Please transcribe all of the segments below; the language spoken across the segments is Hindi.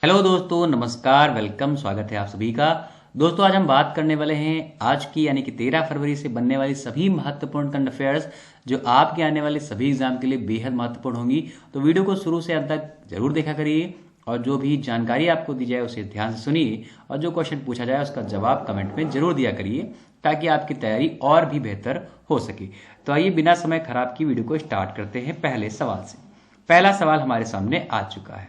हेलो दोस्तों, नमस्कार, वेलकम, स्वागत है आप सभी का। दोस्तों आज हम बात करने वाले हैं आज की यानी कि 13 फरवरी से बनने वाली सभी महत्वपूर्ण करंट अफेयर्स जो आपके आने वाले सभी एग्जाम के लिए बेहद महत्वपूर्ण होंगी। तो वीडियो को शुरू से अंत तक जरूर देखा करिए और जो भी जानकारी आपको दी जाए उसे ध्यान से सुनिए और जो क्वेश्चन पूछा जाए उसका जवाब कमेंट में जरूर दिया करिए ताकि आपकी तैयारी और भी बेहतर हो सके। तो आइए बिना समय खराब की वीडियो को स्टार्ट करते हैं पहले सवाल से। पहला सवाल हमारे सामने आ चुका है।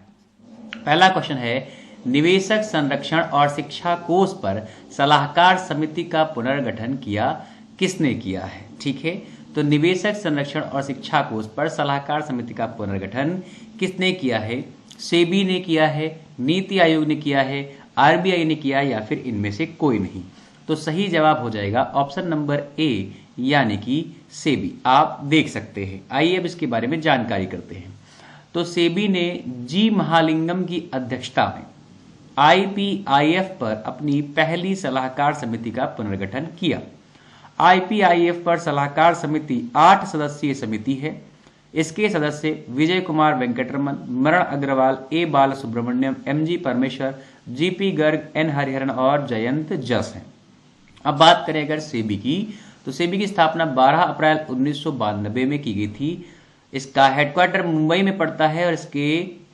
पहला क्वेश्चन है, निवेशक संरक्षण और शिक्षा कोष पर सलाहकार समिति का पुनर्गठन किसने किया है। ठीक है, तो निवेशक संरक्षण और शिक्षा कोष पर सलाहकार समिति का पुनर्गठन किसने किया है? सेबी ने किया है, नीति आयोग ने किया है, आरबीआई ने किया या फिर इनमें से कोई नहीं। तो सही जवाब हो जाएगा ऑप्शन नंबर ए यानी कि सेबी। आप देख सकते हैं। आइए अब इसके बारे में जानकारी करते हैं। तो सेबी ने जी महालिंगम की अध्यक्षता में आईपीआईएफ पर अपनी पहली सलाहकार समिति का पुनर्गठन किया। आईपीआईएफ पर सलाहकार समिति 8 सदस्यीय समिति है। इसके सदस्य विजय कुमार वेंकटरमन, मरण अग्रवाल, ए बाल सुब्रमण्यम, एमजी परमेश्वर, जीपी गर्ग, एन हरिहरन और जयंत जस हैं। अब बात करें अगर सेबी की, तो सेबी की स्थापना 12 अप्रैल 1992 में की गई थी। इसका हेडक्वार्टर मुंबई में पड़ता है और इसके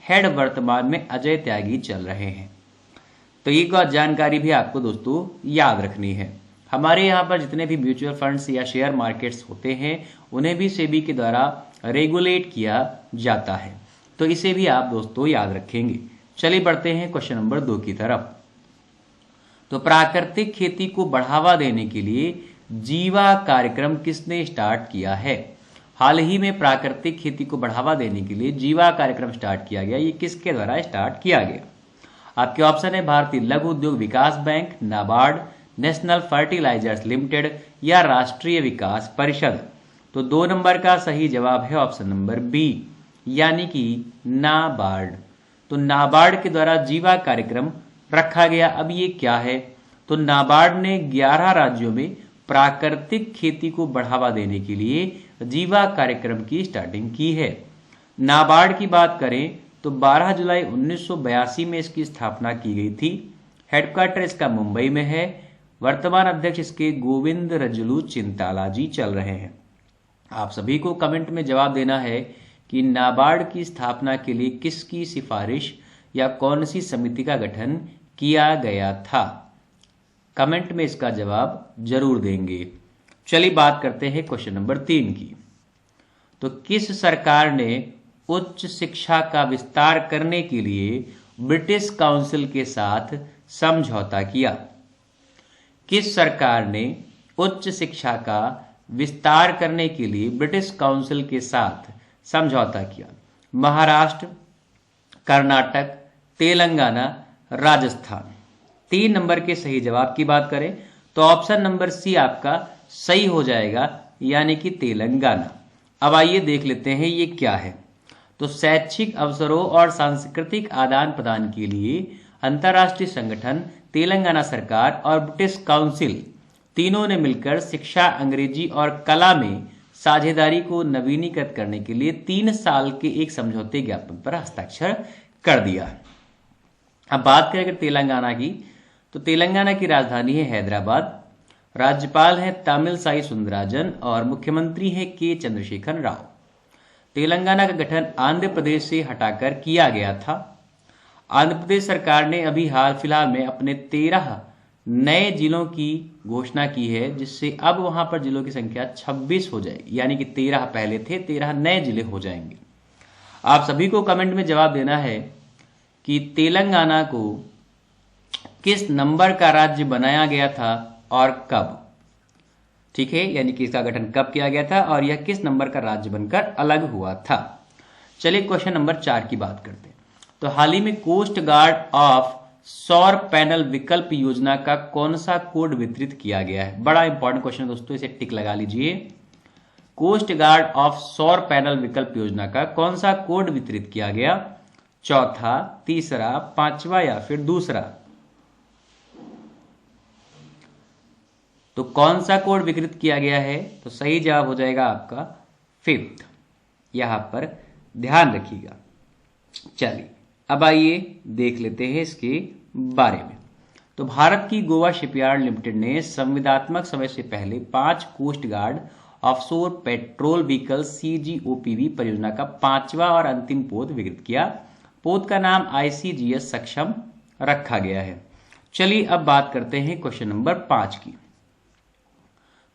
हेड वर्तमान में अजय त्यागी चल रहे हैं। तो ये जानकारी भी आपको दोस्तों याद रखनी है। हमारे यहाँ पर जितने भी म्यूचुअल फंड्स या शेयर मार्केट्स होते हैं उन्हें भी सेबी के द्वारा रेगुलेट किया जाता है। तो इसे भी आप दोस्तों याद रखेंगे। चलिए बढ़ते हैं क्वेश्चन नंबर 2 की तरफ। तो प्राकृतिक खेती को बढ़ावा देने के लिए जीवा कार्यक्रम किसने स्टार्ट किया है? हाल ही में प्राकृतिक खेती को बढ़ावा देने के लिए जीवा कार्यक्रम स्टार्ट किया गया। ये किसके द्वारा स्टार्ट किया गया? आपके ऑप्शन है भारतीय लघु उद्योग विकास bank, NABARD, national fertilisers limited या राष्ट्रीय विकास परिषद। तो 2 नंबर का सही जवाब है ऑप्शन नंबर बी यानी कि नाबार्ड। तो नाबार्ड के द्वारा जीवा कार्यक्रम रखा गया। अब ये क्या है? तो नाबार्ड ने 11 राज्यों में प्राकृतिक खेती को बढ़ावा देने के लिए जीवा कार्यक्रम की स्टार्टिंग की है। नाबार्ड की बात करें तो 12 जुलाई 1982 में इसकी स्थापना की गई थी। हेडक्वार्टर इसका मुंबई में है। वर्तमान अध्यक्ष इसके गोविंद रजलू चिंताला जी चल रहे हैं। आप सभी को कमेंट में जवाब देना है कि नाबार्ड की स्थापना के लिए किसकी सिफारिश या कौन सी समिति का गठन किया गया था। कमेंट में इसका जवाब जरूर देंगे। चलिए बात करते हैं क्वेश्चन नंबर 3 की। तो किस सरकार ने उच्च शिक्षा का विस्तार करने के लिए ब्रिटिश काउंसिल के साथ समझौता किया? किस सरकार ने उच्च शिक्षा का विस्तार करने के लिए ब्रिटिश काउंसिल के साथ समझौता किया? महाराष्ट्र, कर्नाटक, तेलंगाना, राजस्थान। 3 नंबर के सही जवाब की बात करें तो ऑप्शन नंबर सी आपका सही हो जाएगा यानी कि तेलंगाना। अब आइए देख लेते हैं ये क्या है। तो शैक्षिक अवसरों और सांस्कृतिक आदान प्रदान के लिए अंतर्राष्ट्रीय संगठन, तेलंगाना सरकार और ब्रिटिश काउंसिल तीनों ने मिलकर शिक्षा, अंग्रेजी और कला में साझेदारी को नवीनीकृत करने के लिए 3 साल के एक समझौते ज्ञापन पर हस्ताक्षर कर दिया। अब बात करें अगर तेलंगाना की, तो तेलंगाना की राजधानी है हैदराबाद। राज्यपाल हैं तमिलसाई सुंदरराजन और मुख्यमंत्री हैं के चंद्रशेखर राव। तेलंगाना का गठन आंध्र प्रदेश से हटाकर किया गया था। आंध्र प्रदेश सरकार ने अभी हाल फिलहाल में अपने 13 नए जिलों की घोषणा की है, जिससे अब वहां पर जिलों की संख्या 26 हो जाएगी। यानी कि 13 पहले थे, 13 नए जिले हो जाएंगे। आप सभी को कमेंट में जवाब देना है कि तेलंगाना को किस नंबर का राज्य बनाया गया था और कब। ठीक है, यानी कि इसका गठन कब किया गया था और यह किस नंबर का राज्य बनकर अलग हुआ था। चलिए क्वेश्चन नंबर 4 की बात करते हैं। तो हाल ही में कोस्ट गार्ड ऑफ सौर पैनल विकल्प योजना का कौन सा कोड वितरित किया गया है? बड़ा इंपॉर्टेंट क्वेश्चन है दोस्तों, इसे टिक लगा लीजिए। कोस्ट गार्ड ऑफ सौर पैनल विकल्प योजना का कौन सा कोड वितरित किया गया? चौथा, तीसरा, पांचवा या फिर दूसरा? तो कौन सा कोड विकृत किया गया है? तो सही जवाब हो जाएगा आपका 5th। यहां पर ध्यान रखिएगा। चलिए अब आइए देख लेते हैं इसके बारे में। तो भारत की गोवा शिपयार्ड लिमिटेड ने संविदात्मक समय से पहले 5 coast guard offshore patrol vehicle CGOPV परियोजना का 5वां और अंतिम पोत विकृत किया। पोत का नाम ICGS सक्षम रखा गया है। चलिए अब बात करते हैं क्वेश्चन नंबर 5 की।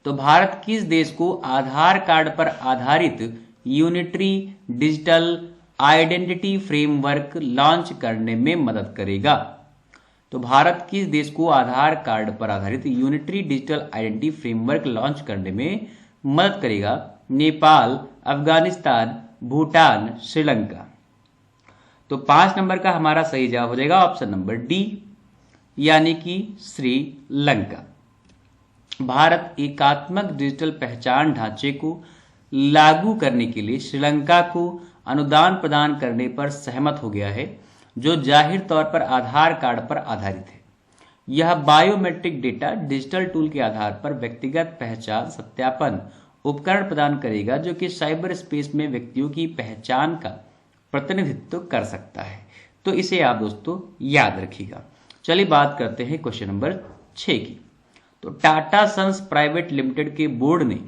तो भारत किस देश को आधार कार्ड पर आधारित unitary digital identity framework launch करने में मदद करेगा? तो भारत किस देश को आधार कार्ड पर आधारित unitary digital identity framework launch करने में मदद करेगा? नेपाल, अफगानिस्तान, भूटान, श्रीलंका। तो 5 नंबर का हमारा सही जवाब हो जाएगा ऑप्शन नंबर डी, यानी कि श्रीलंका। भारत एकात्मक डिजिटल पहचान ढांचे को लागू करने के लिए श्रीलंका को अनुदान प्रदान करने पर सहमत हो गया है, जो जाहिर तौर पर आधार कार्ड पर आधारित है। यह बायोमेट्रिक डेटा डिजिटल टूल के आधार पर व्यक्तिगत पहचान सत्यापन उपकरण प्रदान करेगा, जो कि साइबर स्पेस में व्यक्तियों की पहचान का प्रतिनिधित्व कर सकता है। तो इसे आप दोस्तों याद रखिएगा। चलिए बात करते हैं क्वेश्चन नंबर 6 की। तो टाटा सन्स प्राइवेट लिमिटेड के बोर्ड ने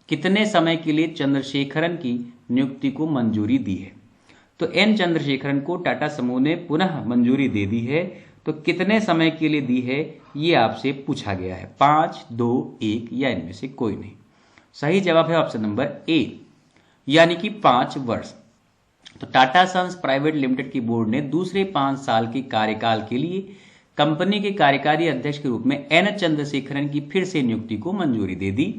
कितने समय के लिए चंद्रशेखरन की नियुक्ति को मंजूरी दी है? तो एन चंद्रशेखरन को टाटा समूह ने पुनः मंजूरी दे दी है। तो कितने समय के लिए दी है ये आपसे पूछा गया है, 5, 2, 1 या इनमें से कोई नहीं। सही जवाब है ऑप्शन नंबर ए, यानी कि 5 वर्ष। तो टाटा सन्स प्राइवेट लिमिटेड की बोर्ड ने दूसरे 5 साल के कार्यकाल के लिए कंपनी के कार्यकारी अध्यक्ष के रूप में एन चंद्रशेखरन की फिर से नियुक्ति को मंजूरी दे दी।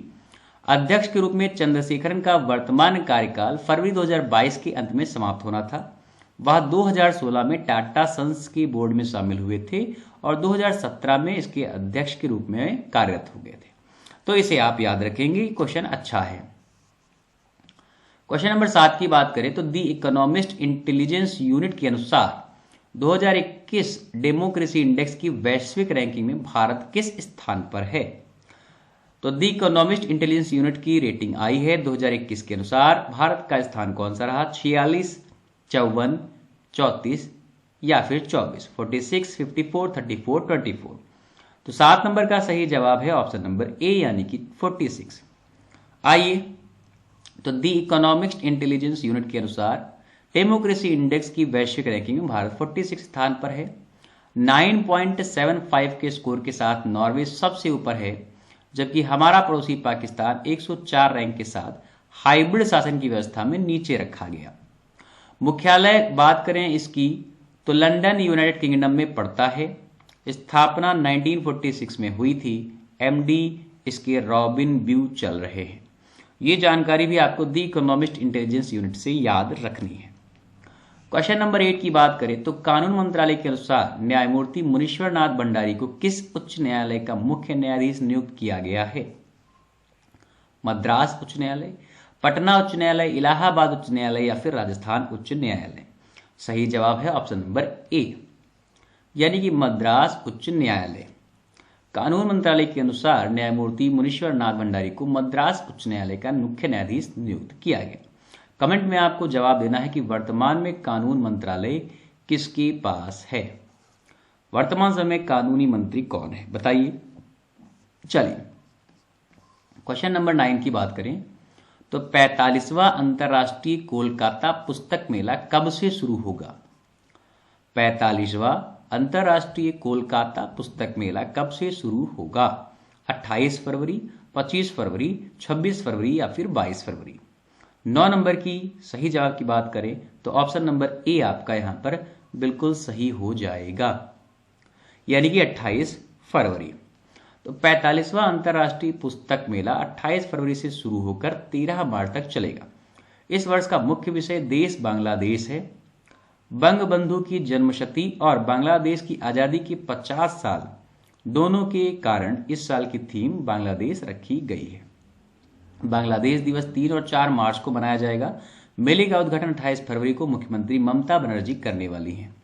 अध्यक्ष के रूप में चंद्रशेखरन का वर्तमान कार्यकाल फरवरी 2022 के अंत में समाप्त होना था। वह 2016 में टाटा सन्स के बोर्ड में शामिल हुए थे और 2017 में इसके अध्यक्ष के रूप में कार्यरत हो गए थे। तो इसे आप याद रखेंगे, क्वेश्चन अच्छा है। क्वेश्चन नंबर 7 की बात करें तो दी इकोनॉमिस्ट इंटेलिजेंस यूनिट के अनुसार 2021 डेमोक्रेसी इंडेक्स की वैश्विक रैंकिंग में भारत किस स्थान पर है? तो दी इकोनॉमिस्ट इंटेलिजेंस यूनिट की रेटिंग आई है 2021 के अनुसार भारत का स्थान कौन सा रहा? 46, 54, 34 या फिर 24, 46, 54, 34, 24। तो 7 नंबर का सही जवाब है ऑप्शन नंबर ए, यानी कि 46। आइए, तो दी इकोनॉमिस्ट इंटेलिजेंस यूनिट के अनुसार डेमोक्रेसी इंडेक्स की वैश्विक रैंकिंग में भारत 46 स्थान पर है। 9.75 के स्कोर के साथ नॉर्वे सबसे ऊपर है, जबकि हमारा पड़ोसी पाकिस्तान 104 रैंक के साथ हाइब्रिड शासन की व्यवस्था में नीचे रखा गया। मुख्यालय बात करें इसकी तो लंदन यूनाइटेड किंगडम में पड़ता है। स्थापना 1946 में हुई थी। MD इसके रॉबिन ब्यू चल रहे हैं। ये जानकारी भी आपको दी इकोनॉमिस्ट इंटेलिजेंस यूनिट से याद रखनी है। क्वेश्चन नंबर 8 की बात करें तो कानून मंत्रालय के अनुसार न्यायमूर्ति मुनीश्वर नाथ भंडारी को किस उच्च न्यायालय का मुख्य न्यायाधीश नियुक्त किया गया है? मद्रास उच्च न्यायालय, पटना उच्च न्यायालय, इलाहाबाद उच्च न्यायालय या फिर राजस्थान उच्च न्यायालय। सही जवाब है ऑप्शन नंबर ए, यानी कि मद्रास उच्च न्यायालय। कानून मंत्रालय के अनुसार न्यायमूर्ति मुनीश्वर नाथ भंडारी को मद्रास उच्च न्यायालय का मुख्य न्यायाधीश नियुक्त किया गया। कमेंट में आपको जवाब देना है कि वर्तमान में कानून मंत्रालय किसके पास है? वर्तमान समय कानूनी मंत्री कौन है, बताइए। चलिए क्वेश्चन नंबर 9 की बात करें तो 45वां अंतर्राष्ट्रीय कोलकाता पुस्तक मेला कब से शुरू होगा? 45वां अंतर्राष्ट्रीय कोलकाता पुस्तक मेला कब से शुरू होगा? 28 फरवरी, 25 फरवरी, 26 फरवरी या फिर 22 फरवरी। 9 नंबर की सही जवाब की बात करें तो ऑप्शन नंबर ए आपका यहां पर बिल्कुल सही हो जाएगा, यानी कि 28 फरवरी। तो 45वां अंतर्राष्ट्रीय पुस्तक मेला 28 फरवरी से शुरू होकर 13 मार्च तक चलेगा। इस वर्ष का मुख्य विषय देश बांग्लादेश है। बंगबंधु की जन्मशती और बांग्लादेश की आजादी के 50 साल दोनों के कारण इस साल की थीम बांग्लादेश रखी गई है। बांग्लादेश दिवस 3 और 4 मार्च को मनाया जाएगा। मेले का उद्घाटन 28 फरवरी को मुख्यमंत्री ममता बनर्जी करने वाली हैं।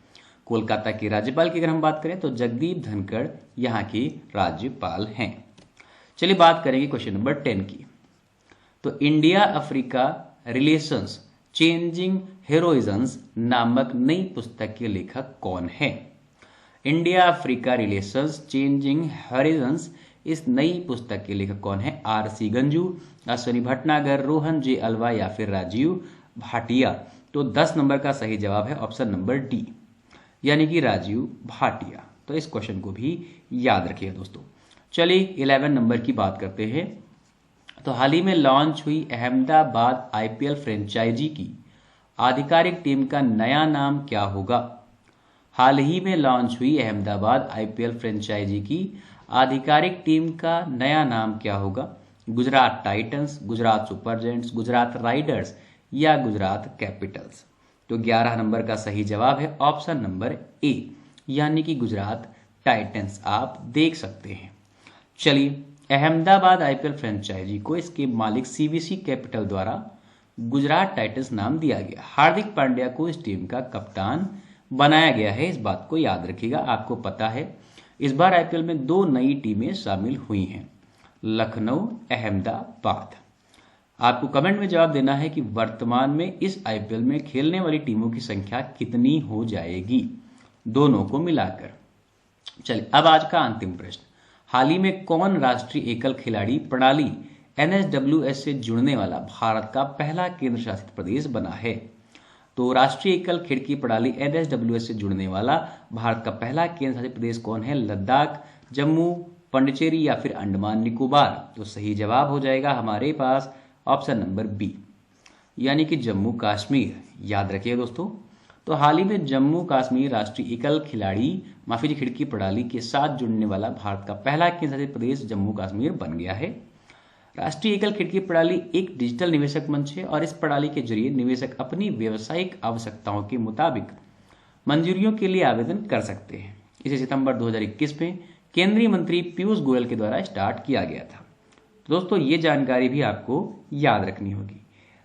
कोलकाता के राज्यपाल की अगर हम बात करें तो जगदीप धनखड़ यहाँ के राज्यपाल हैं। चलिए बात करेंगे क्वेश्चन नंबर 10 की। तो इंडिया अफ्रीका रिलेशंस चेंजिंग हेरोइजन्स नामक नई पुस्तक के लेखक कौन है? इंडिया अफ्रीका रिलेशंस चेंजिंग हेरोइजन्स, इस नई पुस्तक के लेखक कौन है? RC गंजू, अश्विनी भटनागर, रोहन जे अल्वा या फिर राजीव भाटिया। तो 10 नंबर का सही जवाब है ऑप्शन नंबर डी, यानी कि राजीव भाटिया। तो इस क्वेश्चन को भी याद रखिए दोस्तों। चलिए 11 नंबर की बात करते हैं। तो हाल ही में लॉन्च हुई अहमदाबाद IPL फ्रेंचाइजी की आधिकारिक टीम का नया नाम क्या होगा? हाल ही में लॉन्च हुई अहमदाबाद IPL फ्रेंचाइजी की आधिकारिक टीम का नया नाम क्या होगा? Gujarat Titans, Gujarat super giants, Gujarat Riders या गुजरात कैपिटल्स। तो 11 नंबर का सही जवाब है ऑप्शन नंबर ए, यानी कि गुजरात टाइटंस। आप देख सकते हैं। चलिए अहमदाबाद IPL फ्रेंचाइजी को इसके मालिक CVC कैपिटल द्वारा गुजरात टाइटंस नाम दिया गया। हार्दिक पांड्या को इस टीम का कप्तान बनाया गया है, इस बात को याद रखिएगा। आपको पता है इस बार IPL में 2 नई टीमें शामिल हुई हैं, लखनऊ, अहमदाबाद। आपको कमेंट में जवाब देना है कि वर्तमान में इस IPL में खेलने वाली टीमों की संख्या कितनी हो जाएगी दोनों को मिलाकर। चलिए अब आज का अंतिम प्रश्न। हाल ही में कौन राष्ट्रीय एकल खिलाड़ी प्रणाली NSWS से जुड़ने वाला भारत का पहला केंद्र शासित प्रदेश बना है? तो राष्ट्रीय एकल खिड़की प्रणाली NSWS से जुड़ने वाला भारत का पहला केंद्र शासित प्रदेश कौन है? लद्दाख, जम्मू, पंडिचेरी या फिर अंडमान निकोबार। तो सही जवाब हो जाएगा हमारे पास ऑप्शन नंबर बी, यानी कि जम्मू कश्मीर। याद रखिए दोस्तों। तो हाल ही में जम्मू कश्मीर राष्ट्रीय एकल खिड़की प्रणाली के साथ जुड़ने वाला भारत का पहला केंद्र शासित प्रदेश जम्मू कश्मीर बन गया है। राष्ट्रीय एकल खिड़की प्रणाली एक डिजिटल निवेशक मंच है और इस प्रणाली के जरिए निवेशक अपनी व्यावसायिक आवश्यकताओं के मुताबिक मंजूरियों के लिए आवेदन कर सकते हैं। इसे सितंबर 2021 में केंद्रीय मंत्री पीयूष गोयल के द्वारा स्टार्ट किया गया था। तो दोस्तों ये जानकारी भी आपको याद रखनी होगी।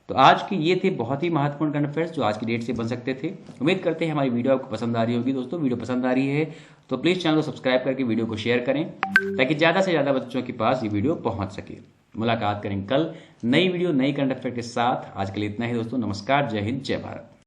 तो आज के ये थे बहुत ही महत्वपूर्ण करंट अफेयर्स जो आज की डेट से बन सकते थे। उम्मीद करते हैं हमारी वीडियो आपको पसंद आ रही होगी। दोस्तों वीडियो पसंद आ रही है तो प्लीज़ चैनल को सब्सक्राइब करके वीडियो को शेयर करें ताकि ज़्यादा से ज़्यादा बच्चों के पास ये वीडियो पहुंच सके। मुलाकात करें कल नई वीडियो नई करंट अफेयर के साथ। आज के लिए इतना ही दोस्तों। नमस्कार, जय हिंद, जय भारत।